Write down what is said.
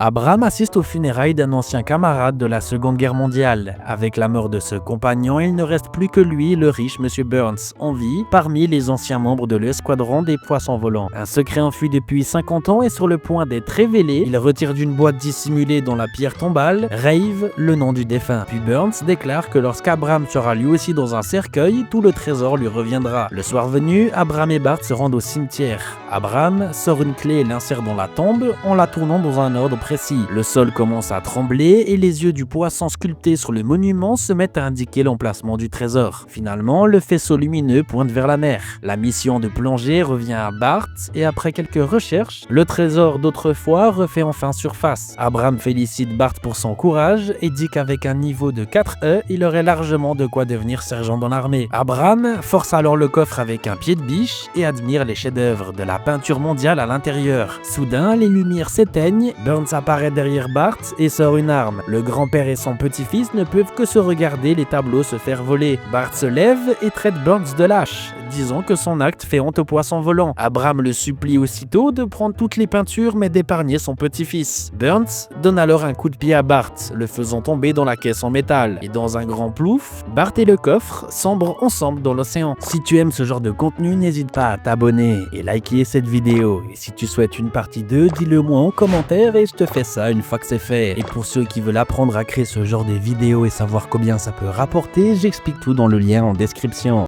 Abraham assiste aux funérailles d'un ancien camarade de la Seconde Guerre mondiale. Avec la mort de ce compagnon, il ne reste plus que lui, le riche Monsieur Burns, en vie, parmi les anciens membres de l'escadron des poissons volants. Un secret enfui depuis 50 ans est sur le point d'être révélé. Il retire d'une boîte dissimulée dans la pierre tombale, Rave, le nom du défunt. Puis Burns déclare que lorsqu'Abraham sera lui aussi dans un cercueil, tout le trésor lui reviendra. Le soir venu, Abraham et Bart se rendent au cimetière. Abraham sort une clé et l'insère dans la tombe en la tournant dans un ordre précis. Le sol commence à trembler et les yeux du poisson sculpté sur le monument se mettent à indiquer l'emplacement du trésor. Finalement, le faisceau lumineux pointe vers la mer. La mission de plonger revient à Bart et après quelques recherches, le trésor d'autrefois refait enfin surface. Abraham félicite Bart pour son courage et dit qu'avec un niveau de 4E, il aurait largement de quoi devenir sergent dans l'armée. Abraham force alors le coffre avec un pied de biche et admire les chefs-d'œuvre de la peinture mondiale à l'intérieur. Soudain, les lumières s'éteignent, Burns apparaît derrière Bart et sort une arme. Le grand-père et son petit-fils ne peuvent que se regarder les tableaux se faire voler. Bart se lève et traite Burns de lâche, disant que son acte fait honte aux poissons volants. Abraham le supplie aussitôt de prendre toutes les peintures mais d'épargner son petit-fils. Burns donne alors un coup de pied à Bart, le faisant tomber dans la caisse en métal. Et dans un grand plouf, Bart et le coffre sombrent ensemble dans l'océan. Si tu aimes ce genre de contenu, n'hésite pas à t'abonner et liker cette vidéo. Et si tu souhaites une partie 2, dis-le moi en commentaire et je te fais ça une fois que c'est fait. Et pour ceux qui veulent apprendre à créer ce genre de vidéos et savoir combien ça peut rapporter, j'explique tout dans le lien en description.